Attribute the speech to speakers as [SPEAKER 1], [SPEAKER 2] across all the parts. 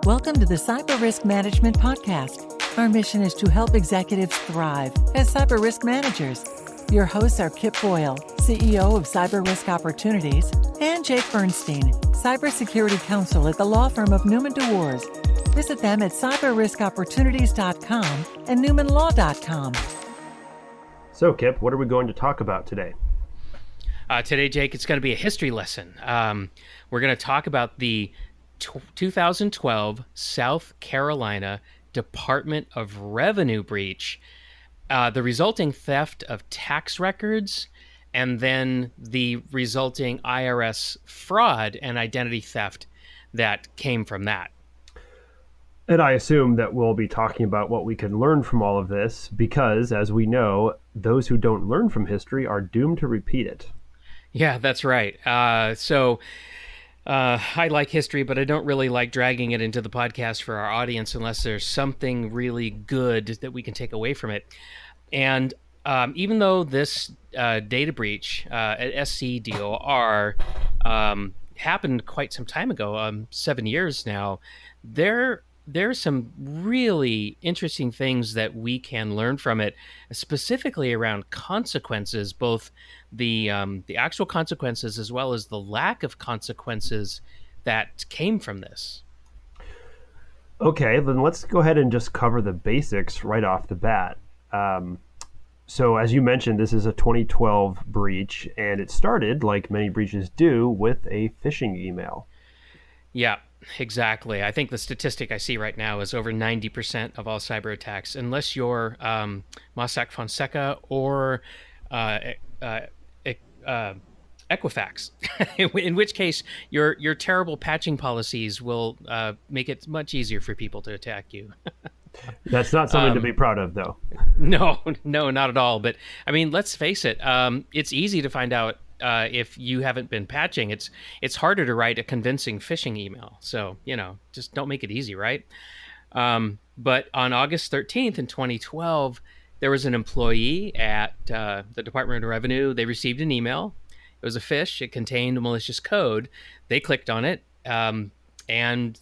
[SPEAKER 1] Welcome to the Cyber Risk Management Podcast. Our mission is to help executives thrive as cyber risk managers. Your hosts are Kip Boyle, CEO of Cyber Risk Opportunities, and Jake Bernstein, Cybersecurity Counsel at the law firm of Newman DuWors. Visit them at cyberriskopportunities.com and newmanlaw.com.
[SPEAKER 2] So, Kip, what are we going to talk about today?
[SPEAKER 3] Today, Jake, it's going to be a history lesson. We're going to talk about the 2012 South Carolina Department of Revenue breach, the resulting theft of tax records, and then the resulting IRS fraud and identity theft that came from that.
[SPEAKER 2] And I assume that we'll be talking about what we can learn from all of this because, as we know, those who don't learn from history are doomed to repeat it.
[SPEAKER 3] Yeah, that's right. I like history, but I don't really like dragging it into the podcast for our audience unless there's something really good that we can take away from it. And even though this data breach at SCDOR happened quite some time ago, 7 years now, there's some really interesting things that we can learn from it, specifically around consequences, both the actual consequences as well as the lack of consequences that came from this.
[SPEAKER 2] Okay, then let's go ahead and just cover the basics right off the bat. So as you mentioned, this is a 2012 breach, and it started, like many breaches do, with a phishing email.
[SPEAKER 3] Yeah. Exactly. I think the statistic I see right now is over 90% of all cyber attacks, unless you're Mossack Fonseca or Equifax, in which case your terrible patching policies will make it much easier for people to attack you.
[SPEAKER 2] That's not something to be proud of, though.
[SPEAKER 3] No, not at all. But I mean, let's face it. It's easy to find out if you haven't been patching. It's harder to write a convincing phishing email. So, just don't make it easy, right? But on August 13th in 2012, there was an employee at the Department of Revenue. They received an email. It was a phish. It contained malicious code. They clicked on it, and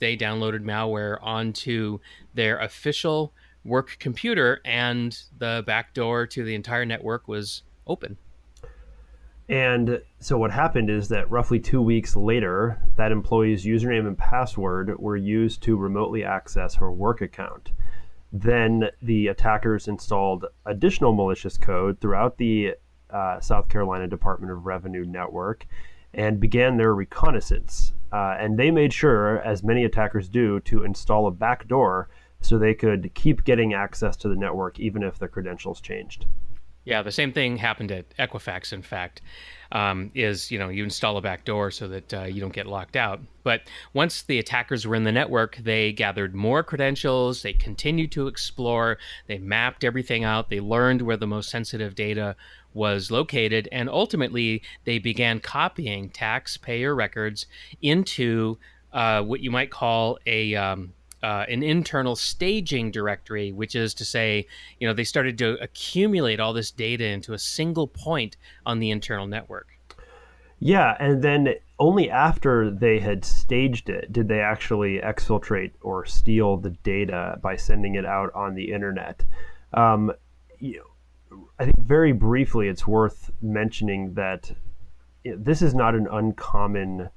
[SPEAKER 3] they downloaded malware onto their official work computer, and the back door to the entire network was open.
[SPEAKER 2] And so what happened is that roughly 2 weeks later, that employee's username and password were used to remotely access her work account. Then the attackers installed additional malicious code throughout the South Carolina Department of Revenue network and began their reconnaissance. And they made sure, as many attackers do, to install a backdoor so they could keep getting access to the network even if the credentials changed.
[SPEAKER 3] Yeah, the same thing happened at Equifax, in fact, you install a backdoor so that you don't get locked out. But once the attackers were in the network, they gathered more credentials, they continued to explore, they mapped everything out, they learned where the most sensitive data was located, and ultimately they began copying taxpayer records into what you might call an internal staging directory, which is to say, they started to accumulate all this data into a single point on the internal network.
[SPEAKER 2] Yeah, and then only after they had staged it did they actually exfiltrate or steal the data by sending it out on the internet. I think very briefly it's worth mentioning that this is not an uncommon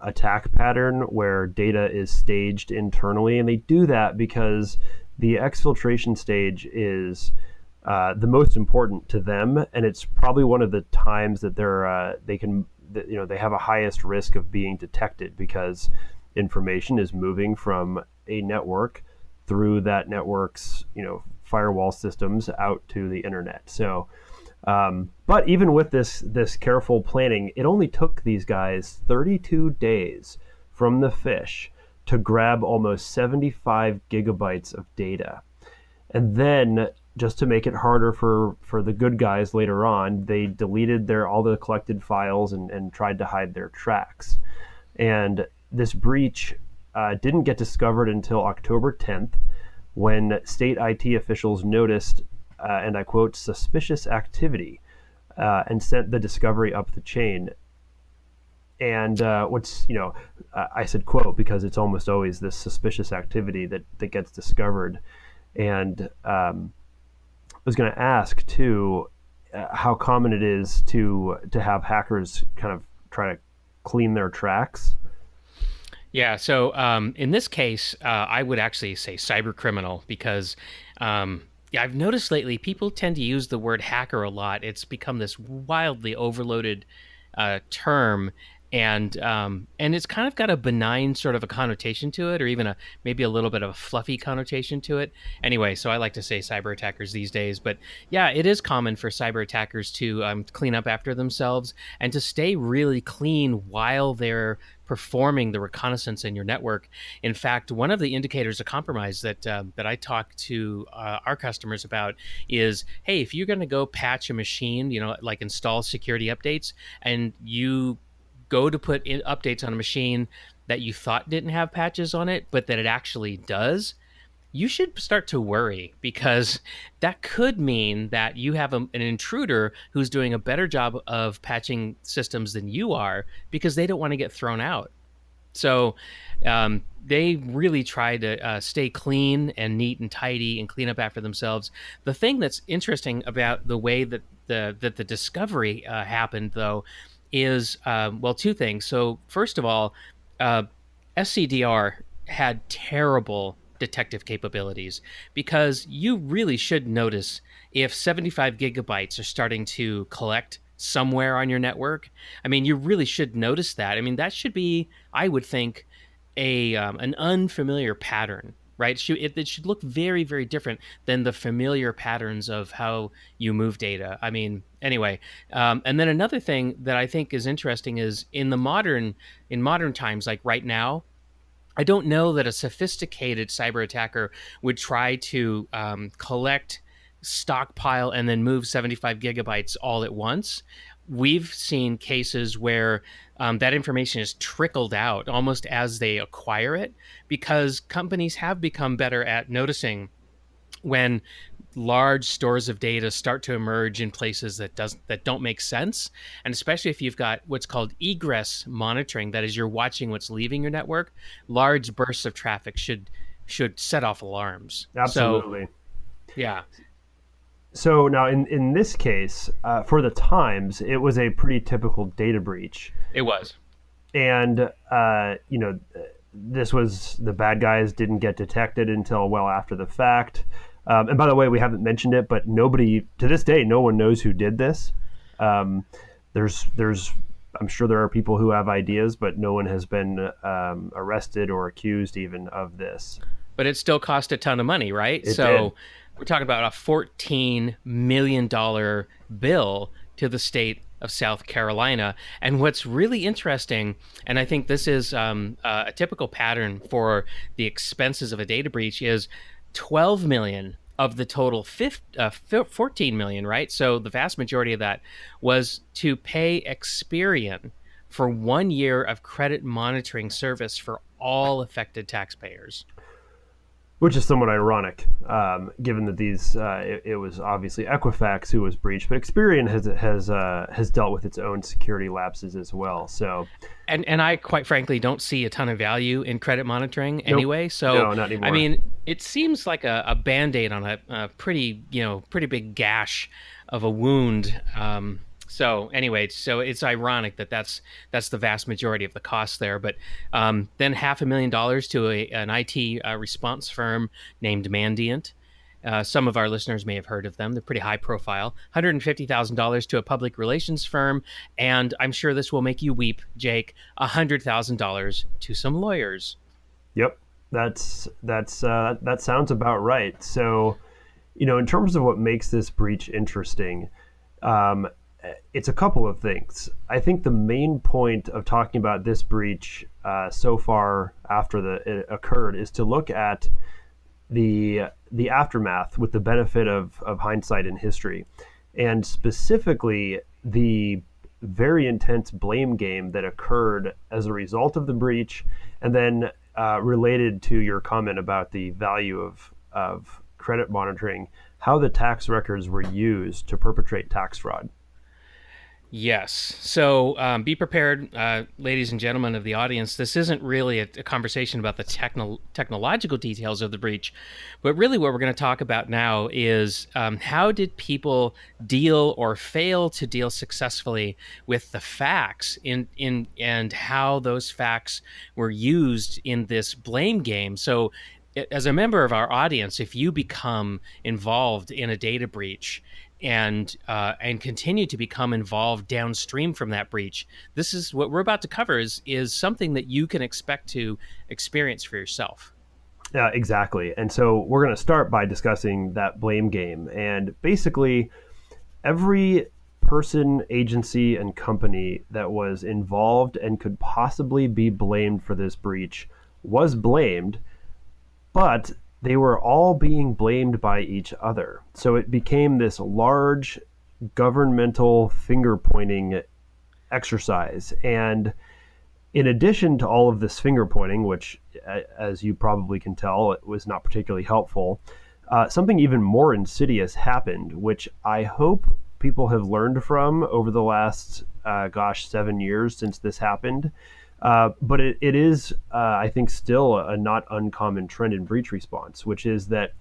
[SPEAKER 2] attack pattern where data is staged internally, and they do that because the exfiltration stage is the most important to them, and it's probably one of the times that they have a highest risk of being detected because information is moving from a network through that network's firewall systems out to the internet. So but even with this careful planning, it only took these guys 32 days from the phish to grab almost 75 gigabytes of data. And then, just to make it harder for the good guys later on, they deleted all the collected files and tried to hide their tracks. And this breach didn't get discovered until October 10th, when state IT officials noticed, and I quote, suspicious activity, and sent the discovery up the chain. And what's, I said quote because it's almost always this suspicious activity that gets discovered. And I was going to ask too, how common it is to have hackers kind of try to clean their tracks.
[SPEAKER 3] Yeah. So in this case, I would actually say cyber criminal because yeah, I've noticed lately people tend to use the word hacker a lot. It's become this wildly overloaded term, and it's kind of got a benign sort of a connotation to it, or even maybe a little bit of a fluffy connotation to it. Anyway, so I like to say cyber attackers these days. But yeah, it is common for cyber attackers to clean up after themselves and to stay really clean while they're performing the reconnaissance in your network. In fact, one of the indicators of compromise that I talk to our customers about is, hey, if you're going to go patch a machine, like install security updates, and you go to put in updates on a machine that you thought didn't have patches on it, but that it actually does, you should start to worry, because that could mean that you have an intruder who's doing a better job of patching systems than you are, because they don't want to get thrown out. So they really try to stay clean and neat and tidy and clean up after themselves. The thing that's interesting about the way that the discovery happened, though, is, well, two things. So first of all, SCDR had terrible detective capabilities, because you really should notice if 75 gigabytes are starting to collect somewhere on your network. I mean, you really should notice that. I mean, that should be, I would think, an unfamiliar pattern, right? It should look very, very different than the familiar patterns of how you move data. I mean, anyway, and then another thing that I think is interesting is in modern times, like right now, I don't know that a sophisticated cyber attacker would try to collect, stockpile, and then move 75 gigabytes all at once. We've seen cases where that information is trickled out almost as they acquire it, because companies have become better at noticing when large stores of data start to emerge in places that don't make sense. And especially if you've got what's called egress monitoring, that is, you're watching what's leaving your network, large bursts of traffic should set off alarms.
[SPEAKER 2] Absolutely.
[SPEAKER 3] So, yeah.
[SPEAKER 2] So now in this case, for the times, it was a pretty typical data breach.
[SPEAKER 3] It was.
[SPEAKER 2] And, this was, the bad guys didn't get detected until well after the fact. And by the way, we haven't mentioned it, but nobody, to this day, no one knows who did this. I'm sure there are people who have ideas, but no one has been arrested or accused even of this.
[SPEAKER 3] But it still cost a ton of money, right?
[SPEAKER 2] It did.
[SPEAKER 3] We're talking about a $14 million bill to the state of South Carolina. And what's really interesting, and I think this is a typical pattern for the expenses of a data breach, is 12 million of the total 14 million, right? So the vast majority of that was to pay Experian for 1 year of credit monitoring service for all affected taxpayers.
[SPEAKER 2] Which is somewhat ironic, given that it was obviously Equifax who was breached, but Experian has dealt with its own security lapses as well. So,
[SPEAKER 3] and I quite frankly don't see a ton of value in credit monitoring anyway.
[SPEAKER 2] Nope.
[SPEAKER 3] So,
[SPEAKER 2] no, not anymore.
[SPEAKER 3] I mean, it seems like a Band-Aid on a pretty big gash of a wound. So anyway, so it's ironic that that's the vast majority of the cost there. But then $500,000 to an IT response firm named Mandiant. Some of our listeners may have heard of them. They're pretty high profile. $150,000 to a public relations firm. And I'm sure this will make you weep, Jake, $100,000 to some lawyers.
[SPEAKER 2] Yep. That sounds about right. So, in terms of what makes this breach interesting, it's a couple of things. I think the main point of talking about this breach so far after it occurred is to look at the aftermath with the benefit of hindsight and history, and specifically the very intense blame game that occurred as a result of the breach, and then related to your comment about the value of credit monitoring, how the tax records were used to perpetrate tax fraud.
[SPEAKER 3] Yes. So be prepared, ladies and gentlemen of the audience. This isn't really a conversation about the technological details of the breach, but really what we're going to talk about now is how did people deal or fail to deal successfully with the facts and how those facts were used in this blame game. So as a member of our audience, if you become involved in a data breach, and continue to become involved downstream from that breach, this is what we're about to cover is something that you can expect to experience for yourself.
[SPEAKER 2] Exactly. And so we're going to start by discussing that blame game. And basically, every person, agency, and company that was involved and could possibly be blamed for this breach was blamed, but they were all being blamed by each other. So it became this large governmental finger pointing exercise. And in addition to all of this finger pointing, which, as you probably can tell, it was not particularly helpful, something even more insidious happened, which I hope people have learned from over the last, 7 years since this happened. But it is, I think, still a not uncommon trend in breach response, which is that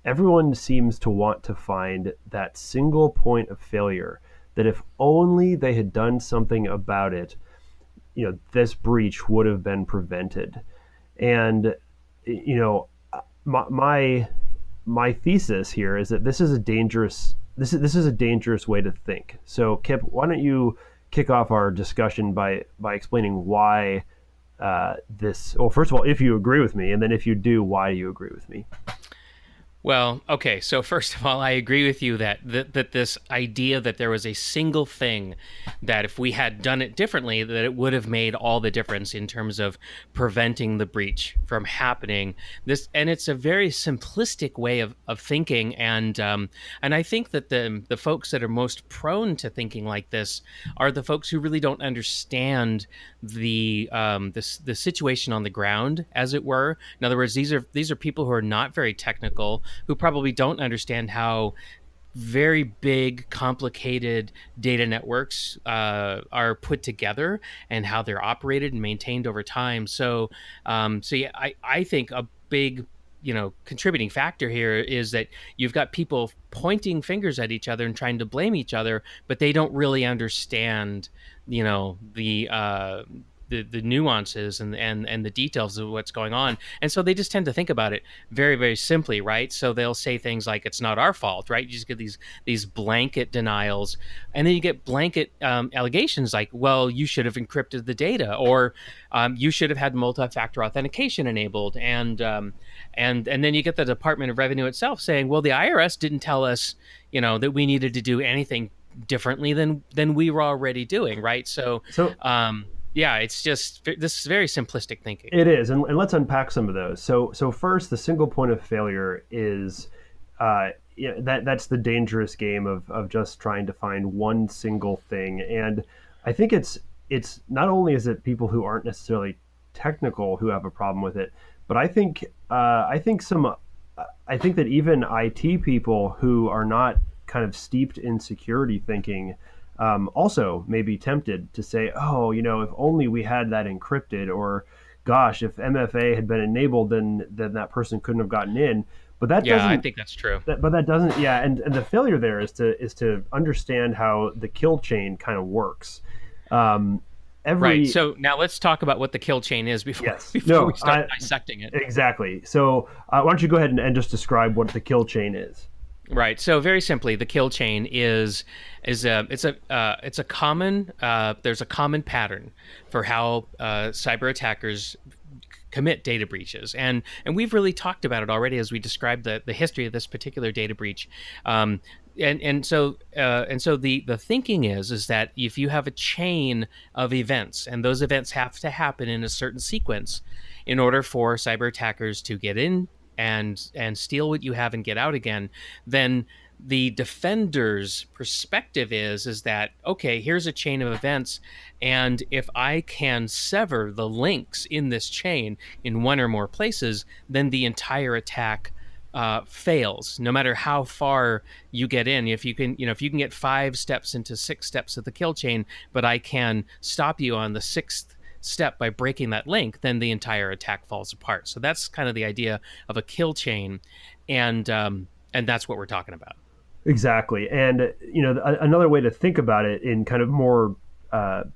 [SPEAKER 2] everyone seems to want to find that single point of failure, that if only they had done something about it, this breach would have been prevented. And, my thesis here is that this is a dangerous way to think. So, Kip, why don't you kick off our discussion by explaining why this? Well, first of all, if you agree with me, and then if you do, why do you agree with me?
[SPEAKER 3] Well, okay. So first of all, I agree with you that this idea that there was a single thing that if we had done it differently, that it would have made all the difference in terms of preventing the breach from happening. And it's a very simplistic way of thinking, and I think that the folks that are most prone to thinking like this are the folks who really don't understand the situation on the ground, as it were. In other words, these are people who are not very technical, who probably don't understand how very big, complicated data networks are put together and how they're operated and maintained over time. So yeah, I think a big contributing factor here is that you've got people pointing fingers at each other and trying to blame each other, but they don't really understand the nuances and the details of what's going on. And so they just tend to think about it very, very simply, right? So they'll say things like, it's not our fault, right? You just get these blanket denials. And then you get blanket allegations like, well, you should have encrypted the data, or you should have had multi-factor authentication enabled. And then you get the Department of Revenue itself saying, well, the IRS didn't tell us, that we needed to do anything differently than we were already doing, right? So yeah, it's just, this is very simplistic thinking.
[SPEAKER 2] It is, and let's unpack some of those. So first, the single point of failure is that's the dangerous game of just trying to find one single thing. And I think it's not only is it people who aren't necessarily technical who have a problem with it, but I think that even IT people who are not kind of steeped in security thinking also may be tempted to say, oh, if only we had that encrypted, or gosh, if MFA had been enabled, then that person couldn't have gotten in. But that doesn't.
[SPEAKER 3] I think that's true.
[SPEAKER 2] But that doesn't. Yeah, and the failure there is to understand how the kill chain kind of works.
[SPEAKER 3] Right. So now let's talk about what the kill chain is before we start dissecting it.
[SPEAKER 2] Exactly. So why don't you go ahead and just describe what the kill chain is?
[SPEAKER 3] Right. So very simply, the kill chain is a common there's a common pattern for how cyber attackers commit data breaches, and we've really talked about it already as we described the history of this particular data breach. And so the thinking is that if you have a chain of events, and those events have to happen in a certain sequence in order for cyber attackers to get in and steal what you have and get out again, then the defender's perspective is that, okay, here's a chain of events, and if I can sever the links in this chain in one or more places, then the entire attack fails, no matter how far you get in. If you can, if you can get 5 steps into 6 steps of the kill chain, but I can stop you on the 6th step by breaking that link, then the entire attack falls apart. So that's kind of the idea of a kill chain, and that's what we're talking about.
[SPEAKER 2] Exactly. And, another way to think about it in kind of more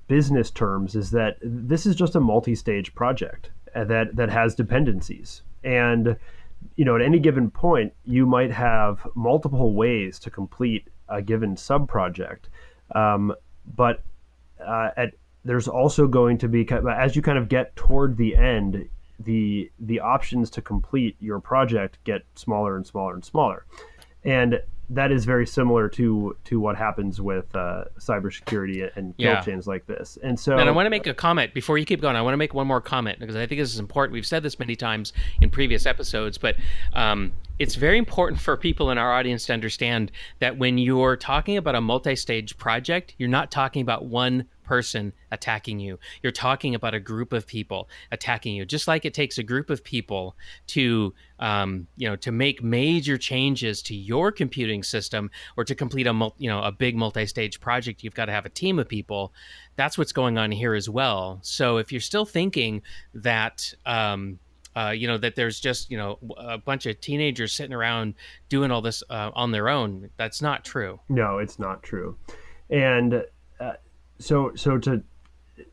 [SPEAKER 2] business terms is that this is just a multi-stage project that has dependencies. And, at any given point, you might have multiple ways to complete a given sub-project. But there's also going to be, as you kind of get toward the end, the options to complete your project get smaller and smaller and smaller. And that is very similar to what happens with cybersecurity and kill chains like this. And so,
[SPEAKER 3] and I want to make a comment before you keep going. I want to make one more comment because I think this is important. We've said this many times in previous episodes, but it's very important for people in our audience to understand that when you're talking about a multi-stage project, you're not talking about one person attacking you. You're talking about a group of people attacking you. Just like it takes a group of people to, to make major changes to your computing system or to complete a big multi-stage project, you've got to have a team of people. That's what's going on here as well. So if you're still thinking that, that there's just, a bunch of teenagers sitting around doing all this on their own, that's not true.
[SPEAKER 2] No, it's not true. And so to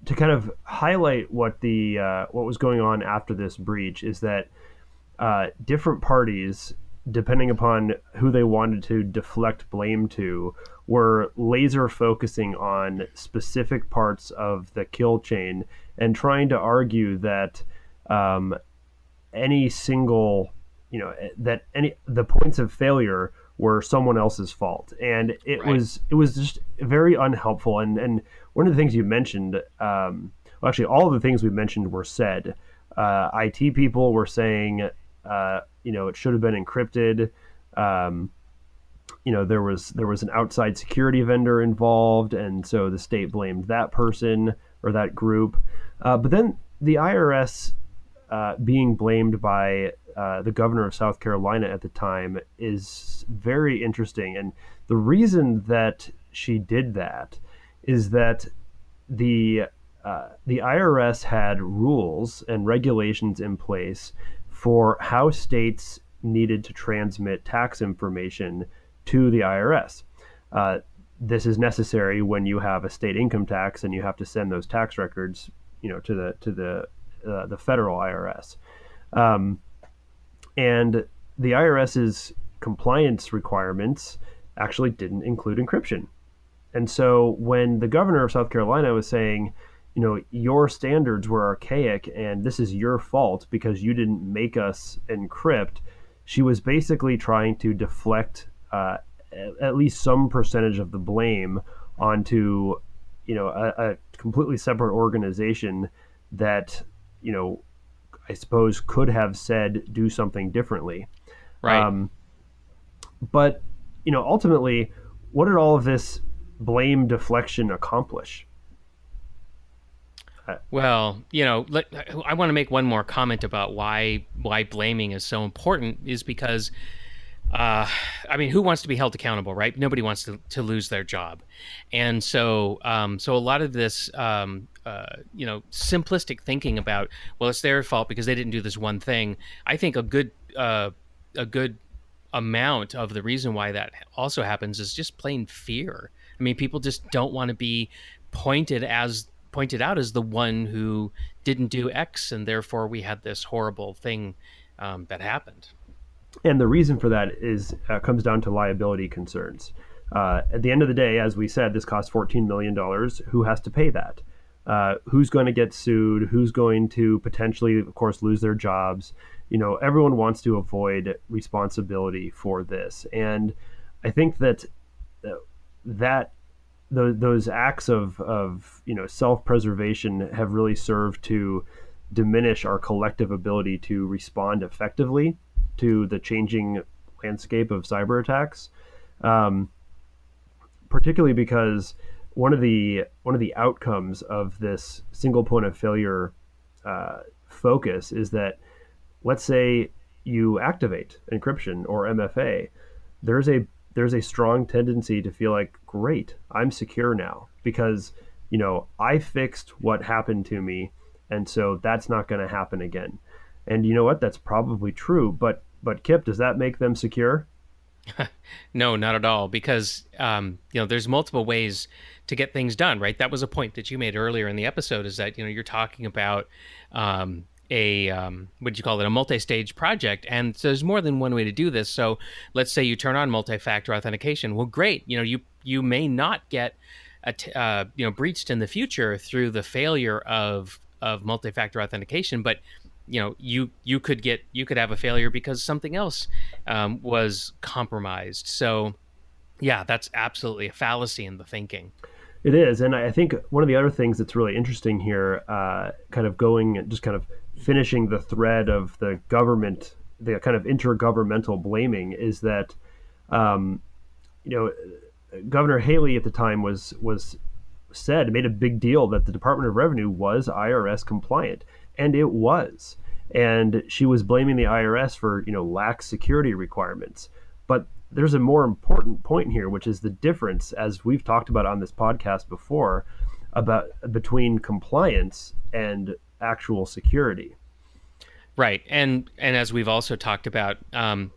[SPEAKER 2] kind of highlight what was going on after this breach is that different parties, depending upon who they wanted to deflect blame to, were laser focusing on specific parts of the kill chain and trying to argue that any single, the points of failure were someone else's fault. And it was just very unhelpful. And one of the things you mentioned, actually all of the things we mentioned were said. IT people were saying, it should have been encrypted. There was an outside security vendor involved, and so the state blamed that person or that group. But then the IRS being blamed by the governor of South Carolina at the time is very interesting. And the reason that she did that is that the IRS had rules and regulations in place for how states needed to transmit tax information to the IRS. This is necessary when you have a state income tax and you have to send those tax records, to the federal IRS. And the IRS's compliance requirements actually didn't include encryption. And so when the governor of South Carolina was saying, your standards were archaic and this is your fault because you didn't make us encrypt, she was basically trying to deflect at least some percentage of the blame onto, a completely separate organization that, I suppose could have said do something differently.
[SPEAKER 3] Right.
[SPEAKER 2] But, ultimately, what did all of this blame deflection accomplish?
[SPEAKER 3] Well, I want to make one more comment about why blaming is so important is because, who wants to be held accountable, right? Nobody wants to lose their job. And so a lot of this, simplistic thinking about, well, it's their fault because they didn't do this one thing. I think a good amount of the reason why that also happens is just plain fear. I mean, people just don't want to be pointed out as the one who didn't do X, and therefore we had this horrible thing that happened.
[SPEAKER 2] And the reason for that is comes down to liability concerns. At the end of the day, as we said, this costs $14 million. Who has to pay that? Who's going to get sued? Who's going to potentially, of course, lose their jobs? Everyone wants to avoid responsibility for this. And I think that those acts of self-preservation have really served to diminish our collective ability to respond effectively to the changing landscape of cyber attacks, particularly because one of the outcomes of this single point of failure focus is that, let's say you activate encryption or MFA, there's a strong tendency to feel like, great, I'm secure now because, I fixed what happened to me, and so that's not going to happen again. And you know what? That's probably true. But Kip, does that make them secure?
[SPEAKER 3] No, not at all, because there's multiple ways to get things done, right? That was a point that you made earlier in the episode, is that you're talking about what do you call it, a multi-stage project, and so there's more than one way to do this. So let's say you turn on multi-factor authentication. Well, great, you may not get breached in the future through the failure of multi-factor authentication, but you could have a failure because something else was compromised. So yeah, that's absolutely a fallacy in the thinking.
[SPEAKER 2] It is. And I think one of the other things that's really interesting here, kind of finishing the thread of the government, the kind of intergovernmental blaming, is that Governor Haley at the time made a big deal that the Department of Revenue was IRS compliant, and it was. And she was blaming the IRS for, lax security requirements. But there's a more important point here, which is the difference, as we've talked about on this podcast before, between compliance and actual security.
[SPEAKER 3] Right. And as we've also talked about,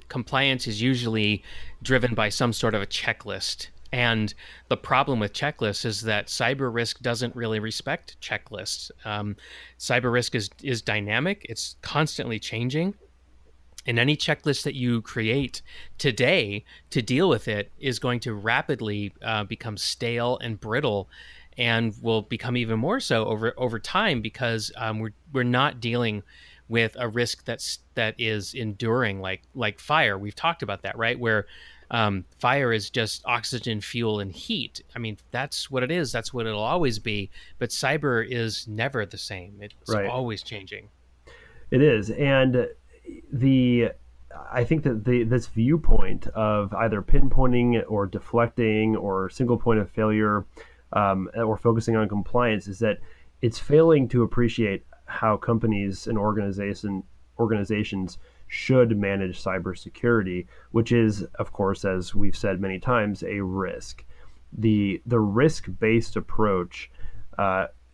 [SPEAKER 3] compliance is usually driven by some sort of a checklist. And the problem with checklists is that cyber risk doesn't really respect checklists. Cyber risk is dynamic. It's constantly changing. And any checklist that you create today to deal with it is going to rapidly become stale and brittle, and will become even more so over time, because we're not dealing with a risk that is enduring, like fire. We've talked about that, right? Where fire is just oxygen, fuel, and heat. I mean, that's what it is. That's what it'll always be. But cyber is never the same. It's always changing.
[SPEAKER 2] It is. And I think that this viewpoint of either pinpointing or deflecting or single point of failure, or focusing on compliance, is that it's failing to appreciate how companies and organizations should manage cybersecurity, which is, of course, as we've said many times, a risk. The risk-based approach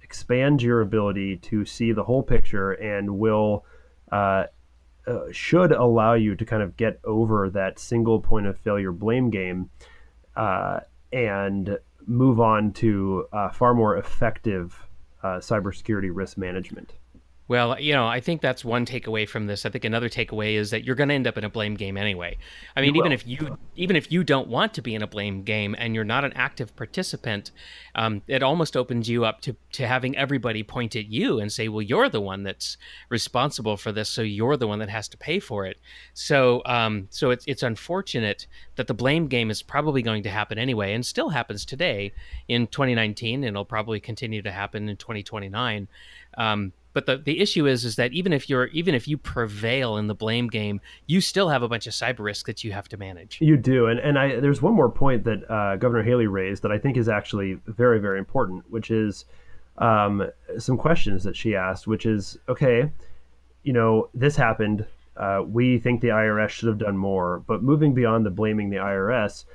[SPEAKER 2] expands your ability to see the whole picture and should allow you to kind of get over that single point of failure blame game, and move on to far more effective cybersecurity risk management.
[SPEAKER 3] Well, I think that's one takeaway from this. I think another takeaway is that you're going to end up in a blame game anyway. I mean, even if you don't want to be in a blame game and you're not an active participant, it almost opens you up to having everybody point at you and say, well, you're the one that's responsible for this, so you're the one that has to pay for it. So it's unfortunate that the blame game is probably going to happen anyway, and still happens today in 2019, and it'll probably continue to happen in 2029. But the issue is that even if you prevail in the blame game, you still have a bunch of cyber risk that you have to manage.
[SPEAKER 2] You do, and there's one more point that Governor Haley raised that I think is actually very, very important, which is some questions that she asked, which is, okay, this happened. We think the IRS should have done more, but moving beyond the blaming the IRS,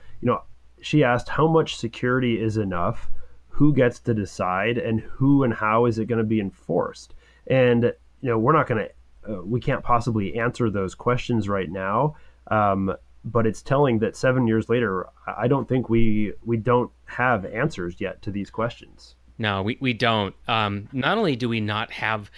[SPEAKER 2] she asked how much security is enough, who gets to decide, and who and how is it going to be enforced. And we can't possibly answer those questions right now. But it's telling that 7 years later, I don't think we don't have answers yet to these questions.
[SPEAKER 3] No, we don't. Not only do we not have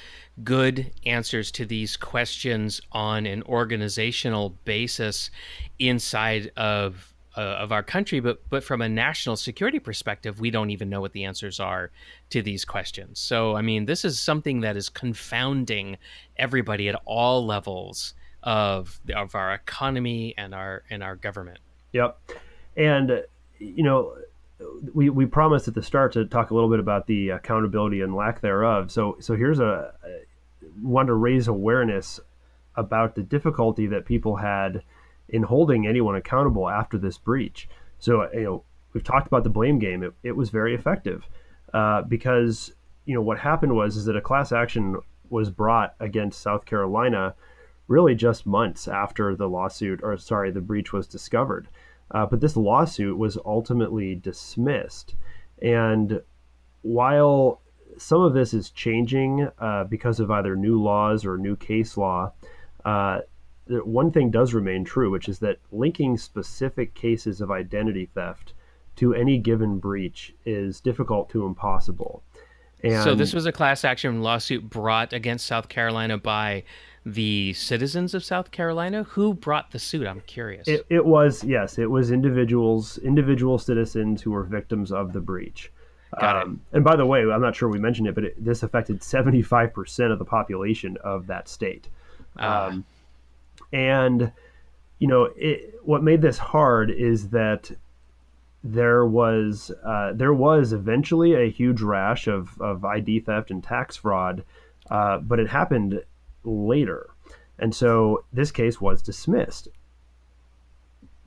[SPEAKER 3] good answers to these questions on an organizational basis inside of our country, but from a national security perspective, we don't even know what the answers are to these questions. So, I mean, this is something that is confounding everybody at all levels of our economy and our government. Yep.
[SPEAKER 2] And we promised at the start to talk a little bit about the accountability and lack thereof. So here's want to raise awareness about the difficulty that people had in holding anyone accountable after this breach. So, we've talked about the blame game. It was very effective because, what happened is that a class action was brought against South Carolina really just months after the breach was discovered. But this lawsuit was ultimately dismissed. And while some of this is changing because of either new laws or new case law, one thing does remain true, which is that linking specific cases of identity theft to any given breach is difficult to impossible. And
[SPEAKER 3] so this was a class action lawsuit brought against South Carolina by the citizens of South Carolina. Who brought the suit? I'm curious.
[SPEAKER 2] it was, yes, it was individual citizens who were victims of the breach.
[SPEAKER 3] Got it.
[SPEAKER 2] And by the way, I'm not sure we mentioned it, but this affected 75% of the population of that state. And, what made this hard is that there was eventually a huge rash of ID theft and tax fraud, but it happened later. And so this case was dismissed.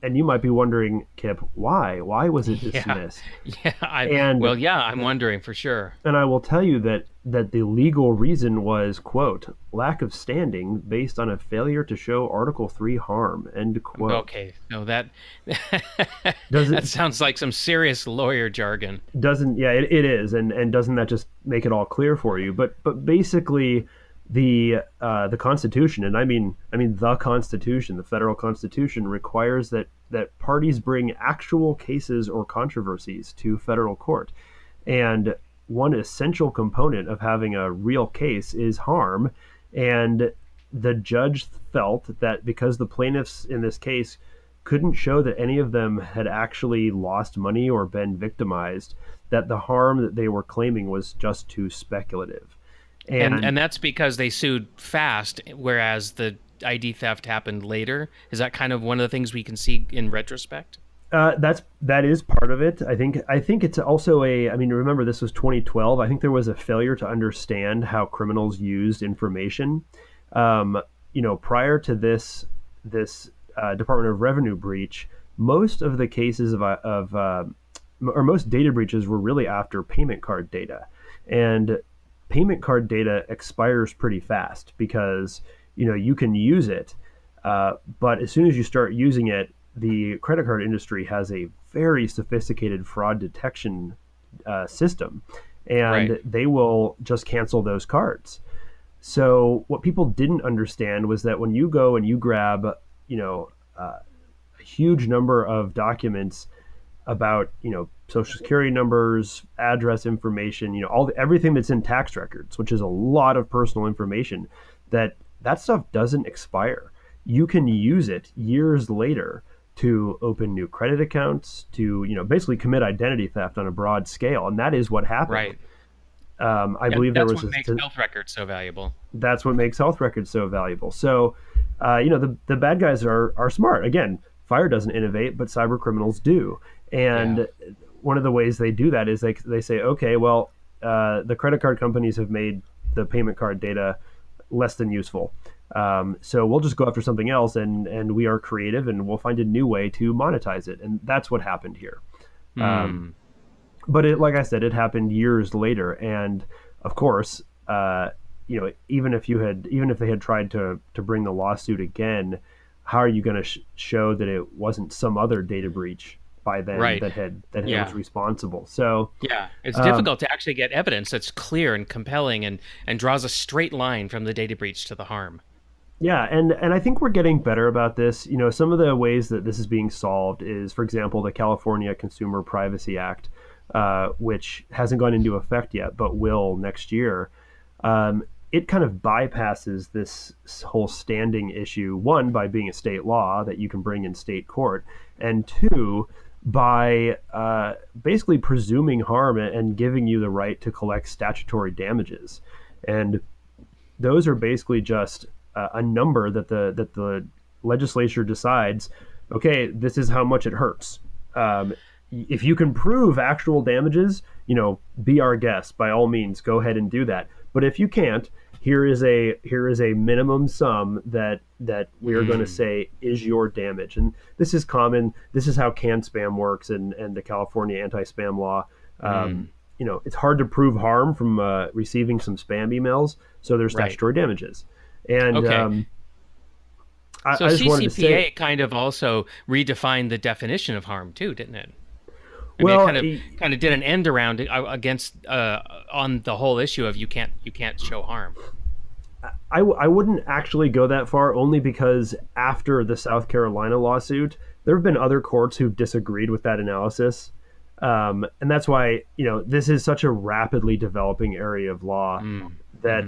[SPEAKER 2] And you might be wondering, Kip, why? Why was it dismissed?
[SPEAKER 3] I'm wondering for sure.
[SPEAKER 2] And I will tell you that the legal reason was, quote, lack of standing based on a failure to show Article 3 harm, end quote.
[SPEAKER 3] Okay, no, that that sounds like some serious lawyer jargon.
[SPEAKER 2] It is, and doesn't that just make it all clear for you? But basically, the Constitution, and I mean the Constitution, the federal Constitution, requires that parties bring actual cases or controversies to federal court, and one essential component of having a real case is harm. And the judge felt that because the plaintiffs in this case couldn't show that any of them had actually lost money or been victimized, that the harm that they were claiming was just too speculative.
[SPEAKER 3] And that's because they sued fast, whereas the ID theft happened later. Is that kind of one of the things we can see in retrospect?
[SPEAKER 2] That is part of it. I think it's also remember this was 2012. I think there was a failure to understand how criminals used information. Prior to this Department of Revenue breach, most of the cases or most data breaches were really after payment card data, and payment card data expires pretty fast because you can use it, but as soon as you start using it, the credit card industry has a very sophisticated fraud detection system, and they will just cancel those cards. So what people didn't understand was that when you go and you grab a huge number of documents about social security numbers, address information, everything that's in tax records, which is a lot of personal information, that stuff doesn't expire. You can use it years later to open new credit accounts, to basically commit identity theft on a broad scale, and that is what happened.
[SPEAKER 3] Right.
[SPEAKER 2] I believe there was
[SPEAKER 3] what makes health records so valuable.
[SPEAKER 2] That's what makes health records so valuable. So, the bad guys are smart. Again, FIRE doesn't innovate, but cyber criminals do. And one of the ways they do that is they say, okay, well, the credit card companies have made the payment card data less than useful. So we'll just go after something else, and we are creative, and we'll find a new way to monetize it. And that's what happened here. But like I said, it happened years later. And of course, even if they had tried to bring the lawsuit again, how are you going to show that it wasn't some other data breach by then that was responsible? So
[SPEAKER 3] it's difficult to actually get evidence that's clear and compelling and draws a straight line from the data breach to the harm.
[SPEAKER 2] Yeah, and I think we're getting better about this. Some of the ways that this is being solved is, for example, the California Consumer Privacy Act, which hasn't gone into effect yet, but will next year. It kind of bypasses this whole standing issue, one, by being a state law that you can bring in state court, and two, by basically presuming harm and giving you the right to collect statutory damages. And those are basically just a number that the legislature decides, okay, this is how much it hurts. If you can prove actual damages, be our guest. By all means, go ahead and do that. But if you can't, here is a minimum sum that we are going to say is your damage. And this is common. This is how CAN spam works and the California anti-spam law. It's hard to prove harm from receiving some spam emails, so there's statutory damages. And
[SPEAKER 3] So
[SPEAKER 2] I just wanted to say,
[SPEAKER 3] CCPA kind of also redefined the definition of harm too, didn't it? I
[SPEAKER 2] well,
[SPEAKER 3] mean, it kind of did an end around against on the whole issue of you can't show harm.
[SPEAKER 2] I wouldn't actually go that far, only because after the South Carolina lawsuit, there have been other courts who've disagreed with that analysis. And that's why, this is such a rapidly developing area of law that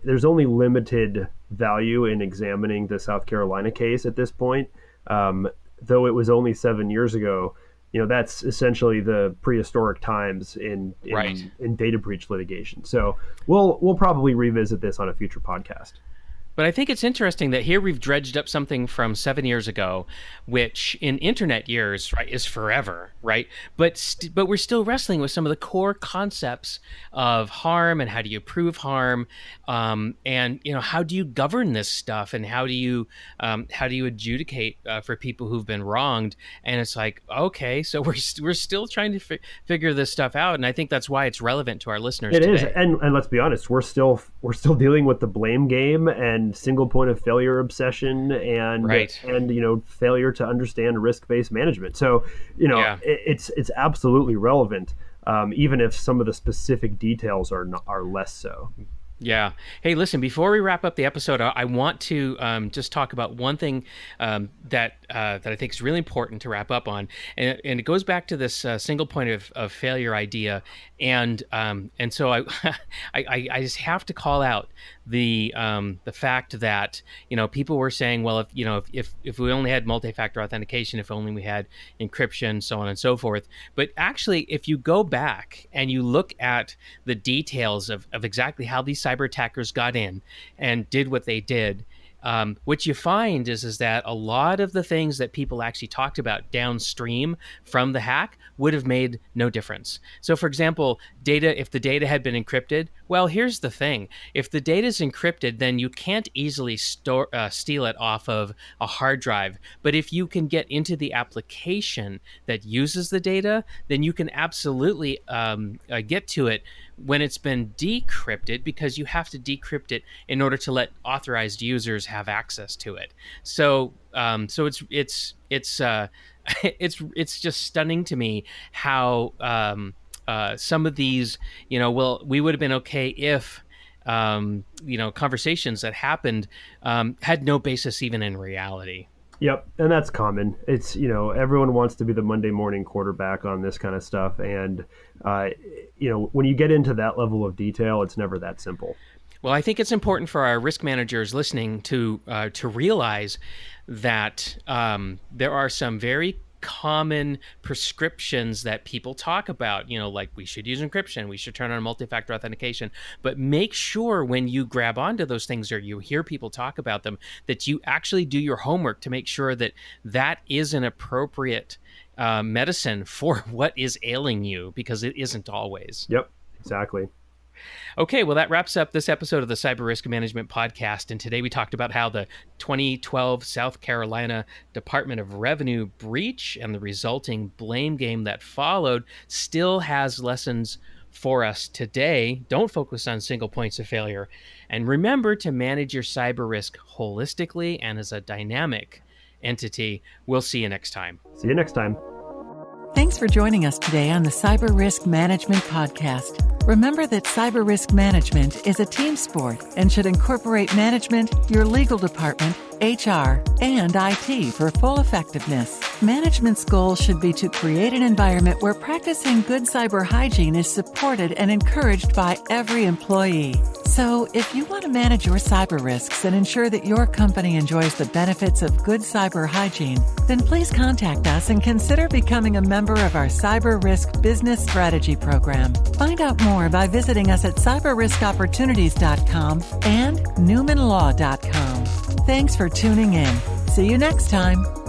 [SPEAKER 2] there's only limited value in examining the South Carolina case at this point. Though it was only 7 years ago, that's essentially the prehistoric times in data breach litigation. So we'll probably revisit this on a future podcast.
[SPEAKER 3] But I think it's interesting that here we've dredged up something from 7 years ago, which in internet years, right, is forever, right? But we're still wrestling with some of the core concepts of harm and how do you prove harm, and how do you govern this stuff, and how do you adjudicate for people who've been wronged? And it's like, okay, so we're still trying to figure this stuff out, and I think that's why it's relevant to our listeners. It
[SPEAKER 2] is, and let's be honest, we're still dealing with the blame game and single point of failure obsession and failure to understand risk-based management. So it's absolutely relevant, even if some of the specific details are less so.
[SPEAKER 3] Yeah. Hey, listen, before we wrap up the episode, I want to just talk about one thing that I think is really important to wrap up on. And it goes back to this single point of failure idea. And so I just have to call out the fact that, people were saying, well, if we only had multi-factor authentication, if only we had encryption, so on and so forth. But actually, if you go back and you look at the details of exactly how these cyber attackers got in and did what they did, what you find is that a lot of the things that people actually talked about downstream from the hack would have made no difference. So, for example, if the data had been encrypted, well, here's the thing. If the data is encrypted, then you can't easily steal it off of a hard drive. But if you can get into the application that uses the data, then you can absolutely get to it when it's been decrypted, because you have to decrypt it in order to let authorized users have access to it. So it's just stunning to me how some of these, we would have been okay if conversations that happened had no basis even in reality.
[SPEAKER 2] Yep, and that's common. It's, everyone wants to be the Monday morning quarterback on this kind of stuff. And, when you get into that level of detail, it's never that simple.
[SPEAKER 3] Well, I think it's important for our risk managers listening to realize that there are some very common prescriptions that people talk about, like we should use encryption, we should turn on multi-factor authentication, but make sure when you grab onto those things or you hear people talk about them, that you actually do your homework to make sure that that is an appropriate medicine for what is ailing you, because it isn't always.
[SPEAKER 2] Yep, exactly.
[SPEAKER 3] Okay, well, that wraps up this episode of the Cyber Risk Management Podcast. And today we talked about how the 2012 South Carolina Department of Revenue breach and the resulting blame game that followed still has lessons for us today. Don't focus on single points of failure. And remember to manage your cyber risk holistically and as a dynamic entity. We'll see you next time.
[SPEAKER 2] See you next time.
[SPEAKER 1] Thanks for joining us today on the Cyber Risk Management Podcast. Remember that cyber risk management is a team sport and should incorporate management, your legal department, HR, and IT for full effectiveness. Management's goal should be to create an environment where practicing good cyber hygiene is supported and encouraged by every employee. So, if you want to manage your cyber risks and ensure that your company enjoys the benefits of good cyber hygiene, then please contact us and consider becoming a member of our Cyber Risk Business Strategy Program. Find out more by visiting us at cyberriskopportunities.com and newmanlaw.com. Thanks for tuning in. See you next time.